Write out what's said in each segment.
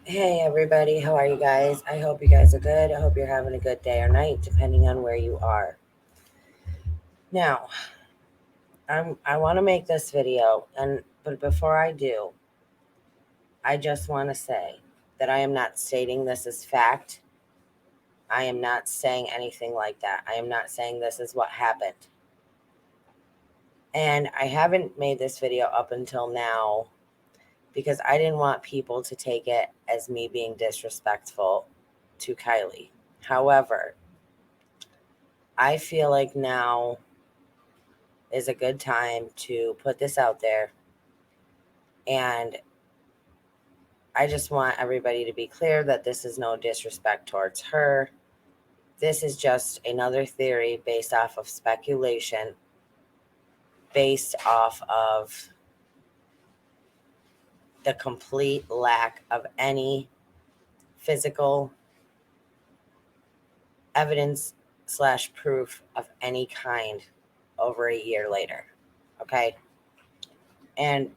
Hey everybody, how are you guys? I hope you guys are good. I hope you're having a good day or night, depending on where you are. Now, I want to make this video, but before I do, I just want to say that I am not stating this as fact. I am not saying anything like that. I am not saying this is what happened. And I haven't made this video up until now because I didn't want people to take it as me being disrespectful to Kylie. However, I feel like now is a good time to put this out there. And I just want everybody to be clear that this is no disrespect towards her. This is just another theory based off of speculation, based off of the complete lack of any physical evidence slash proof of any kind over a year later. Okay. And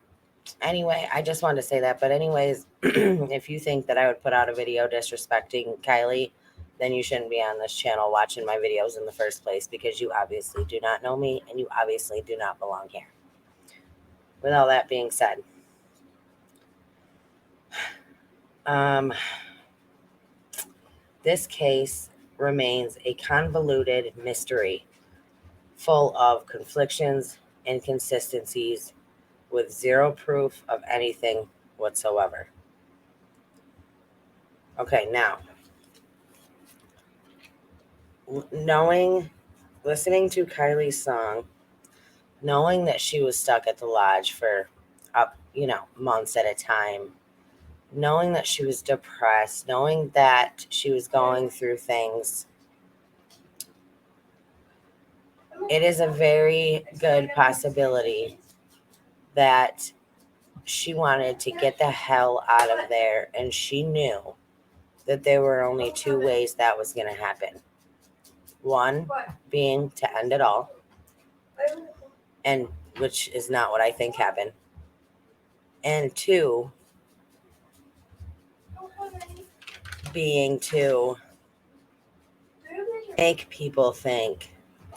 anyway, I just wanted to say that. But anyways, if you think that I would put out a video disrespecting Kylie, then you shouldn't be on this channel watching my videos in the first place because you obviously do not know me and you obviously do not belong here. With all that being said, this case remains a convoluted mystery full of conflictions, inconsistencies, with zero proof of anything whatsoever. Okay, now, listening to Kylie's song, knowing that she was stuck at the lodge for months at a time, knowing that she was depressed, knowing that she was going through things, it is a very good possibility that she wanted to get the hell out of there, and she knew that there were only two ways that was going to happen. One being to end it all, and which is not what I think happened. And two being to make people think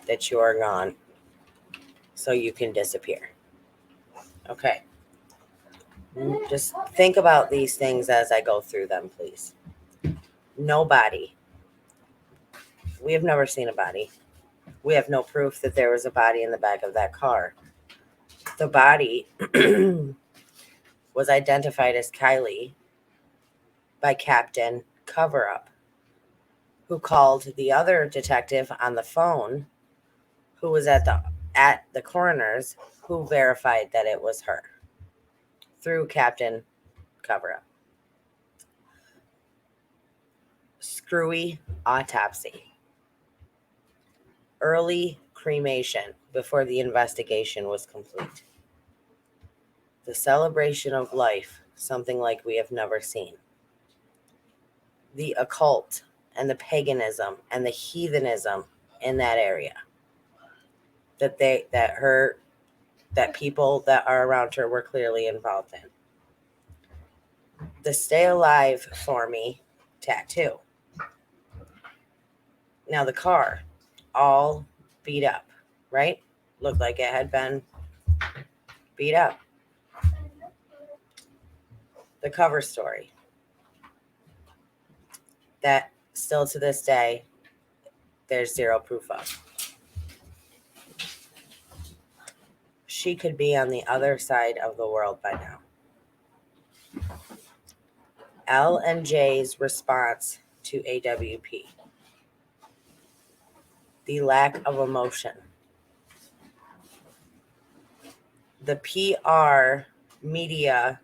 that you are gone so you can disappear. Okay. Just think about these things as I go through them, please. Nobody. We have never seen a body. We have no proof that there was a body in the back of that car. The body was identified as Kylie by Captain Coverup, who called the other detective on the phone, who was at the coroner's, who verified that it was her through Captain Coverup. Screwy autopsy. Early cremation before the investigation was complete. The celebration of life, something like we have never seen. The occult and the paganism and the heathenism in that area that people that are around her were clearly involved in. The Stay Alive for Me tattoo. Now the car, all beat up, right? Looked like it had been beat up. The cover story that still to this day, there's zero proof of. She could be on the other side of the world by now. L and J's response to AWP. The lack of emotion. The PR media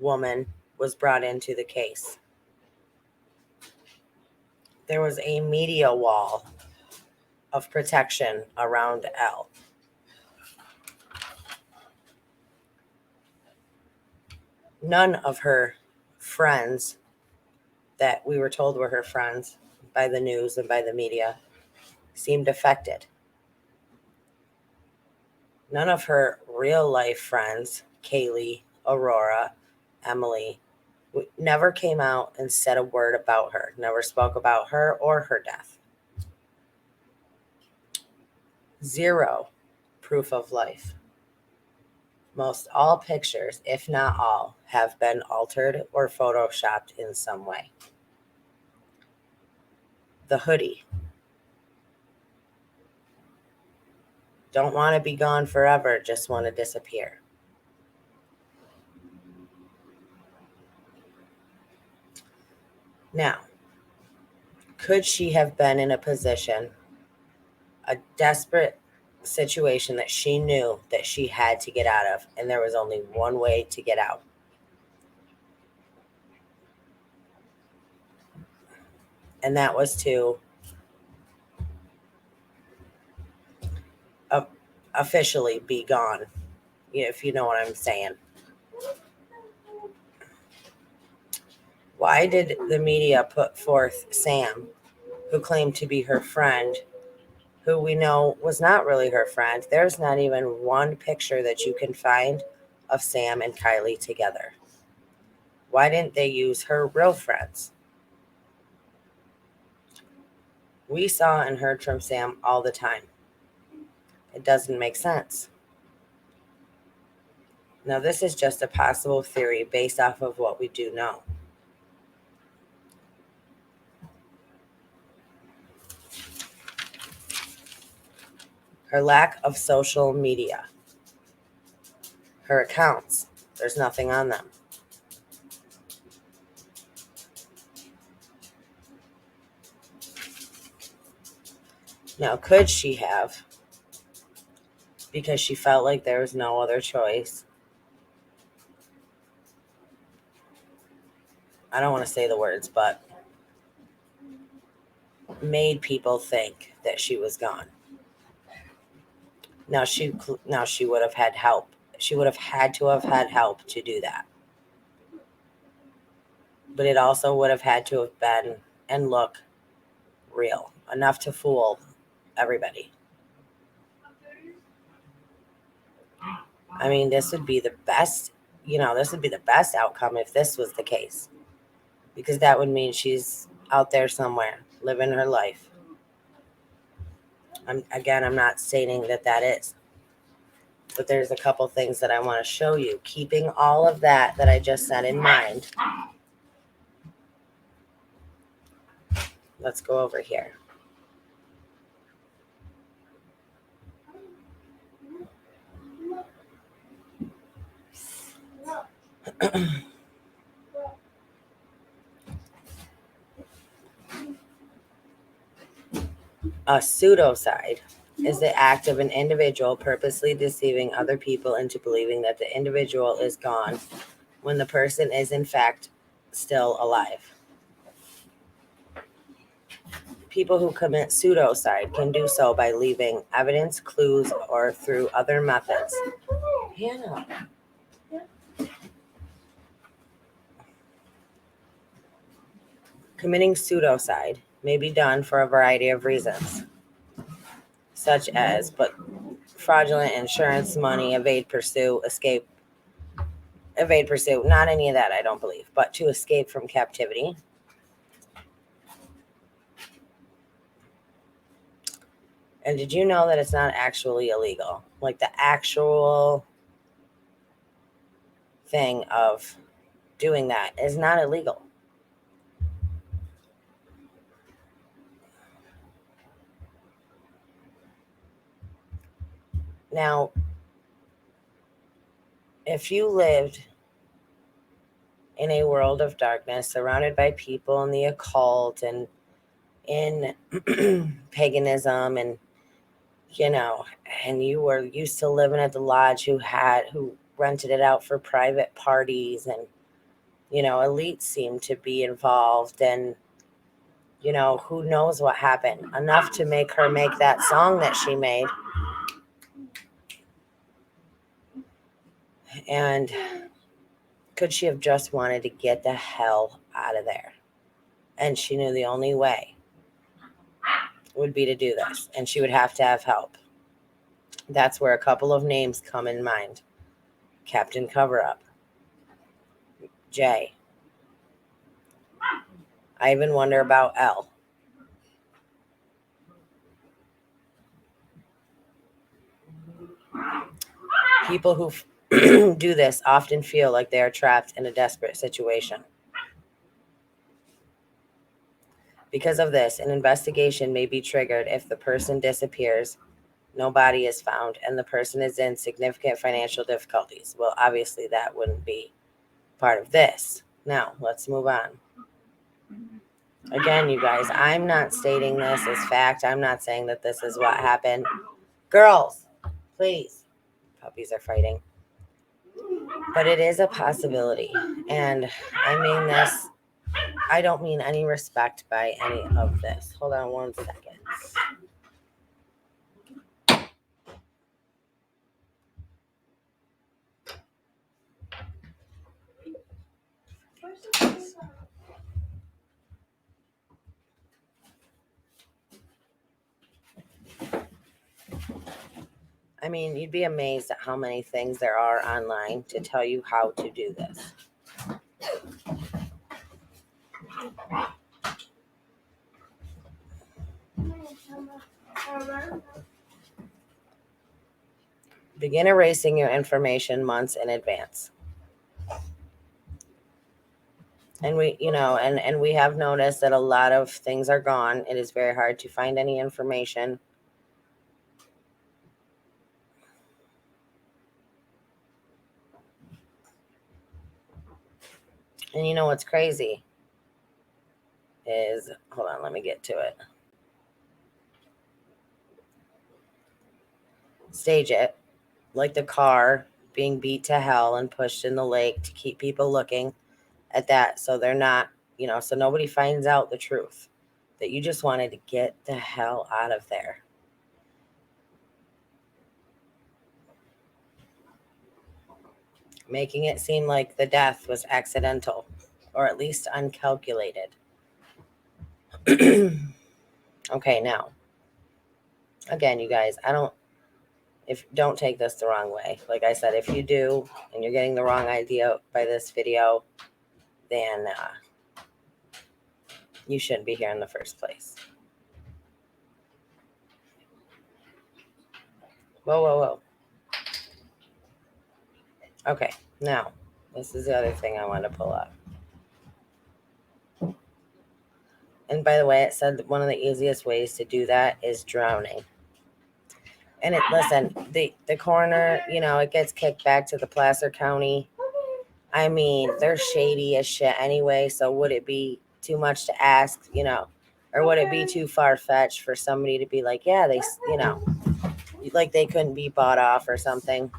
woman was brought into the case. There was a media wall of protection around L. None of her friends that we were told were her friends by the news and by the media seemed affected. None of her real life friends, Kaylee, Aurora, Emily, never came out and said a word about her, never spoke about her or her death. Zero proof of life. Most all pictures, if not all, have been altered or photoshopped in some way. The hoodie. Don't want to be gone forever, just want to disappear. Now, could she have been in a position, a desperate situation that she knew that she had to get out of, and there was only one way to get out? And that was to officially be gone, if you know what I'm saying. Why did the media put forth Sam, who claimed to be her friend, who we know was not really her friend? There's not even one picture that you can find of Sam and Kylie together. Why didn't they use her real friends? We saw and heard from Sam all the time. It doesn't make sense. Now, this is just a possible theory based off of what we do know. Her lack of social media. Her accounts, there's nothing on them. Now, could she have, because she felt like there was no other choice? I don't want to say the words, but made people think that she was gone. Now she would have had help. She would have had to have had help to do that. But it also would have had to have been and look real, enough to fool everybody. I mean, this would be the best, this would be the best outcome if this was the case. Because that would mean she's out there somewhere, living her life. I'm not stating that is. But there's a couple things that I want to show you. Keeping all of that I just said in mind. Let's go over here. A pseudocide is the act of an individual purposely deceiving other people into believing that the individual is gone when the person is in fact still alive. People who commit pseudocide can do so by leaving evidence, clues, or through other methods. Hannah. Committing pseudocide may be done for a variety of reasons, such as fraudulent insurance money, evade pursuit, not any of that, I don't believe, but to escape from captivity. And did you know that it's not actually illegal? Like the actual thing of doing that is not illegal. Now, if you lived in a world of darkness, surrounded by people in the occult and in paganism, and and you were used to living at the lodge, who rented it out for private parties, and elites seemed to be involved, and who knows what happened, enough to make her make that song that she made. And could she have just wanted to get the hell out of there? And she knew the only way would be to do this, and she would have to have help. That's where a couple of names come in mind. Captain Coverup, Jay, I even wonder about L. People who do this often feel like they are trapped in a desperate situation. Because of this, an investigation may be triggered if the person disappears, no body is found, and the person is in significant financial difficulties. Well, obviously, that wouldn't be part of this. Now, let's move on. Again, you guys, I'm not stating this as fact. I'm not saying that this is what happened. Girls, please. Puppies are fighting. But it is a possibility. And I mean this, I don't mean any respect by any of this. Hold on 1 second. I mean, you'd be amazed at how many things there are online to tell you how to do this. Begin erasing your information months in advance. And and we have noticed that a lot of things are gone. It is very hard to find any information. And you know what's crazy is, hold on, let me get to it. Stage it like the car being beat to hell and pushed in the lake to keep people looking at that, so they're not, so nobody finds out the truth, that you just wanted to get the hell out of there. Making it seem like the death was accidental or at least uncalculated. Okay, now, again, you guys, don't take this the wrong way. Like I said, if you do and you're getting the wrong idea by this video, then you shouldn't be here in the first place. Whoa, whoa, whoa. Okay, now, this is the other thing I want to pull up. And by the way, it said that one of the easiest ways to do that is drowning. And listen, the coroner, it gets kicked back to the Placer County. I mean, they're shady as shit anyway. So would it be too much to ask, or would it be too far-fetched for somebody to be like, yeah, they, like they couldn't be bought off or something?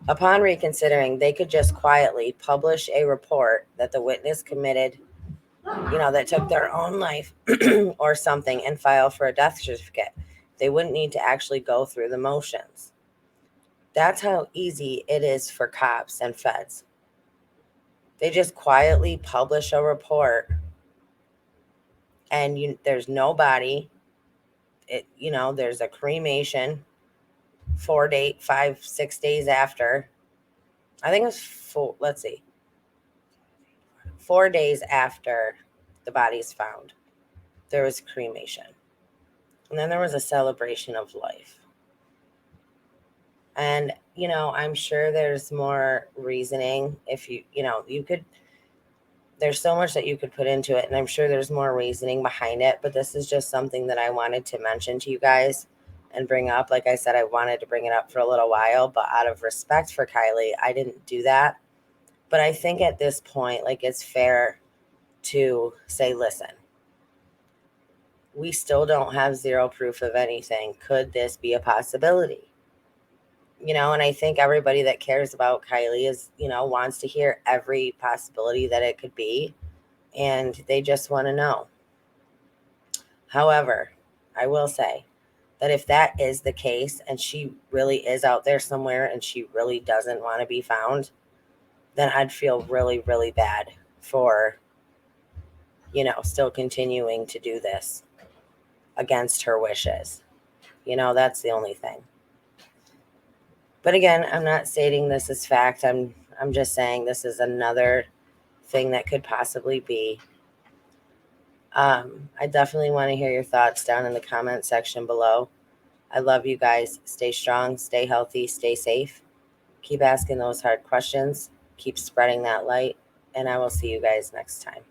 Upon reconsidering, they could just quietly publish a report that the witness committed, that took their own life or something, and file for a death certificate. They wouldn't need to actually go through the motions. That's how easy it is for cops and feds. They just quietly publish a report, and there's no body. There's a cremation 6 days after. I think it was 4 days after the body's found, there was cremation. And then there was a celebration of life. And, I'm sure there's more reasoning if you could, there's so much that you could put into it. And I'm sure there's more reasoning behind it. But this is just something that I wanted to mention to you guys and bring up. Like I said, I wanted to bring it up for a little while, but out of respect for Kylie, I didn't do that. But I think at this point, like, it's fair to say, listen, we still don't have zero proof of anything. Could this be a possibility? And I think everybody that cares about Kylie is, wants to hear every possibility that it could be. And they just want to know. However, I will say that if that is the case and she really is out there somewhere and she really doesn't want to be found, then I'd feel really, really bad for, still continuing to do this against her wishes. That's the only thing. But again, I'm not stating this as fact. I'm I'm just saying this is another thing that could possibly be. I definitely want to hear your thoughts down in the comment section below. I love you guys. Stay strong, stay healthy, stay safe. Keep asking those hard questions. Keep spreading that light. And I will see you guys next time.